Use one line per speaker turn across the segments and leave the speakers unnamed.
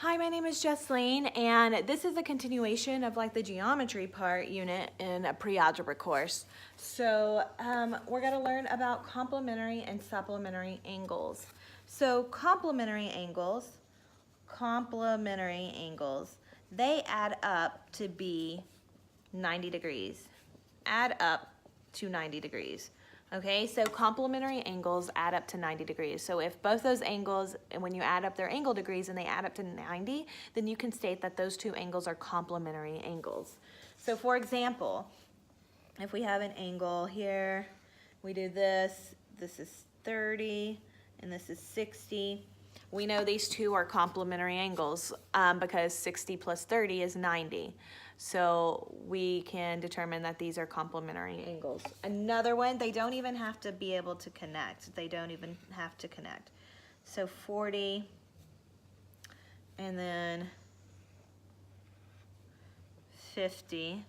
Hi, my name is Jesslene, and this is a continuation of like the geometry part unit in a pre-algebra course. So we're going to learn about complementary and supplementary angles. So complementary angles, they add up to be 90 degrees. Add up to 90 degrees. Okay, so complementary angles add up to 90 degrees. So if both those angles, and when you add up their angle degrees and they add up to 90, then you can state that those two angles are complementary angles. So for example, if we have an angle here, we do this, this is 30, and this is 60. We know these two are complementary angles because 60 plus 30 is 90. So we can determine that these are complementary angles. Another one, they don't even have to be able to connect. They don't even have to connect. So 40, and then 50.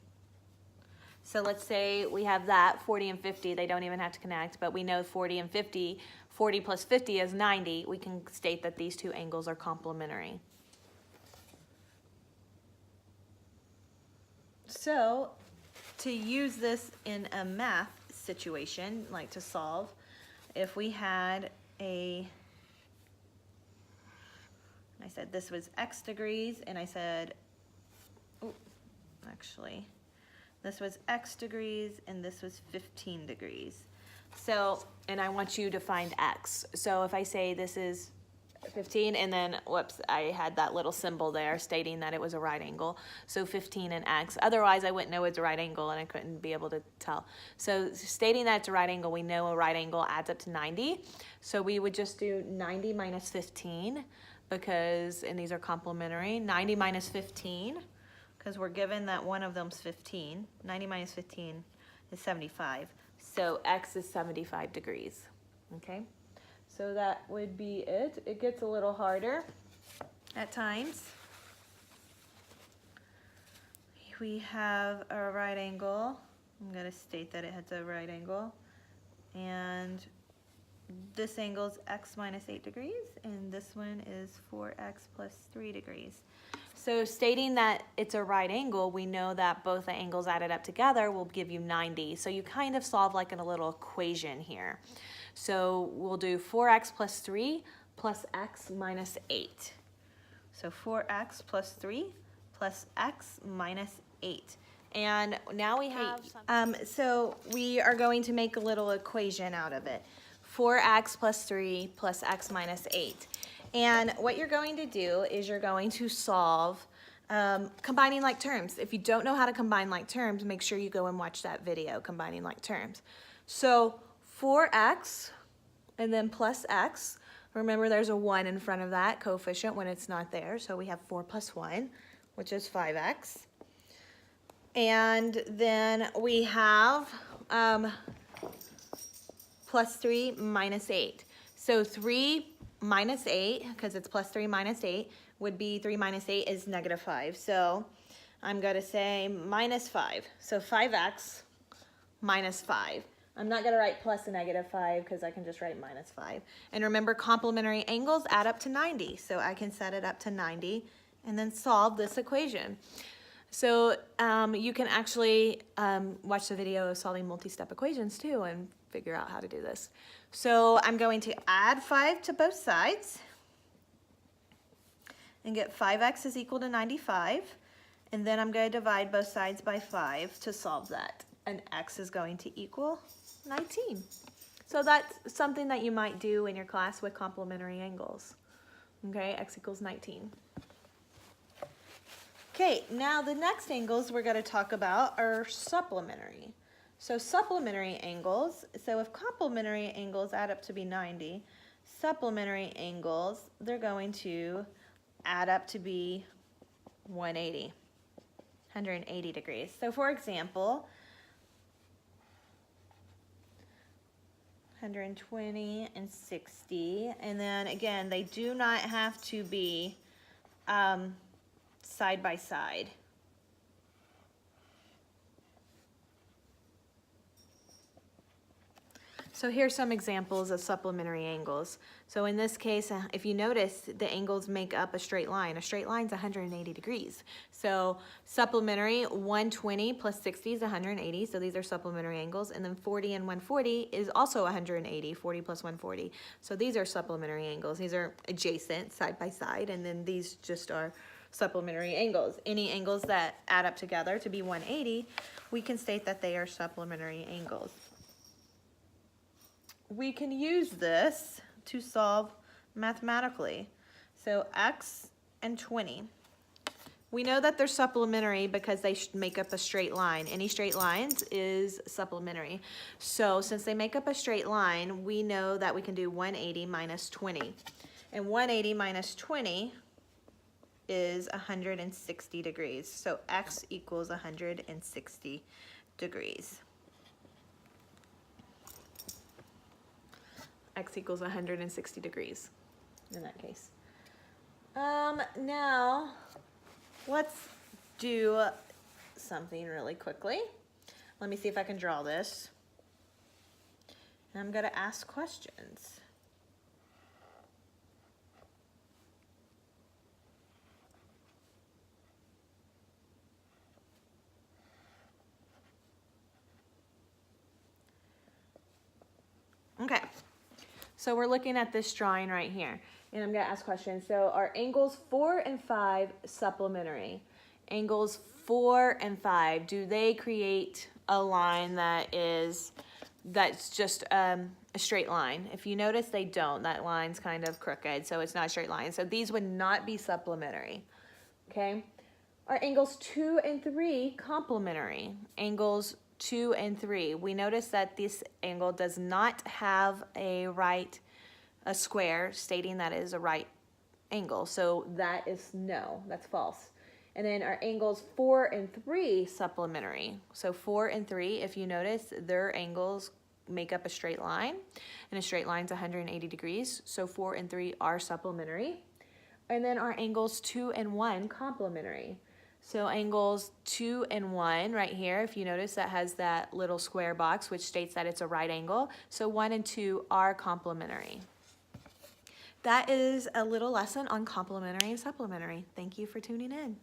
So let's say we have that, 40 and 50, they don't even have to connect, but we know 40 and 50, 40 plus 50 is 90. We can state that these two angles are complementary. So to use this in a math situation, like to solve, if we had I said this was x degrees, and I said, this was x degrees, and this was 15 degrees. So, and I want you to find x. So if I say this is 15, and then, whoops, I had that little symbol there stating that it was a right angle. So 15 and x. Otherwise, I wouldn't know it's a right angle, and I couldn't be able to tell. So stating that it's a right angle, we know a right angle adds up to 90. So we would just do 90 minus 15, because, and these are complementary, 90 minus 15, because we're given that one of them's 15. 90 minus 15 is 75. So x is 75 degrees, okay? So that would be it. It gets a little harder at times. We have a right angle. I'm going to state that it has a right angle. And this angle is x minus 8 degrees, and this one is 4x plus 3 degrees. So stating that it's a right angle, we know that both the angles added up together will give you 90. So you kind of solve like in a little equation here. So we'll do 4x plus 3 plus x minus 8. So 4x plus 3 plus x minus 8. And now we have, so we are going to make a little equation out of it. 4x plus 3 plus x minus 8. And what you're going to do is you're going to solve combining like terms. If you don't know how to combine like terms, make sure you go and watch that video, combining like terms. So 4x and then plus x. Remember, there's a 1 in front of that coefficient when it's not there. So we have 4 plus 1, which is 5x. And then we have plus 3 minus 8. So 3 minus 8, because it's plus 3 minus 8, would be 3 minus 8 is negative 5. So I'm going to say minus 5. So 5x minus 5. I'm not going to write plus a negative 5 because I can just write minus 5. And remember, complementary angles add up to 90. So I can set it up to 90 and then solve this equation. So you can actually watch the video of solving multi-step equations too and figure out how to do this. So I'm going to add 5 to both sides and get 5x is equal to 95. And then I'm going to divide both sides by 5 to solve that. And x is going to equal 19. So that's something that you might do in your class with complementary angles. Okay, x equals 19. Okay, now the next angles we're going to talk about are supplementary. So supplementary angles, so if complementary angles add up to be 90, supplementary angles, they're going to add up to be 180 degrees. So for example, 120 and 60, and then again, they do not have to be side by side. So here's some examples of supplementary angles. So in this case, if you notice, the angles make up a straight line. A straight line's 180 degrees. So supplementary, 120 plus 60 is 180. So these are supplementary angles. And then 40 and 140 is also 180, 40 plus 140. So these are supplementary angles. These are adjacent, side by side, and then these just are supplementary angles. Any angles that add up together to be 180, we can state that they are supplementary angles. We can use this to solve mathematically. So x and 20. We know that they're supplementary because they make up a straight line. Any straight lines is supplementary. So since they make up a straight line, we know that we can do 180 minus 20. And 180 minus 20 is 160 degrees. So x equals 160 degrees. X equals 160 degrees in that case. Now, let's do something really quickly. Let me see if I can draw this. And I'm going to ask questions. Okay. So we're looking at this drawing right here, and I'm going to ask questions. So are angles 4 and 5 supplementary? Angles 4 and 5, do they create a line that's just a straight line? If you notice, they don't. That line's kind of crooked, so it's not a straight line. So these would not be supplementary, okay? Are angles 2 and 3 complementary? Angles 2 and 3. We notice that this angle does not have a square stating that it is a right angle. So that is no, that's false. And then our angles 4 and 3 supplementary. So 4 and 3, if you notice, their angles make up a straight line, and a straight line's 180 degrees. So 4 and 3 are supplementary. And then our angles 2 and 1 complementary. So angles 2 and 1 right here, if you notice, that has that little square box which states that it's a right angle. So 1 and 2 are complementary. That is a little lesson on complementary and supplementary. Thank you for tuning in.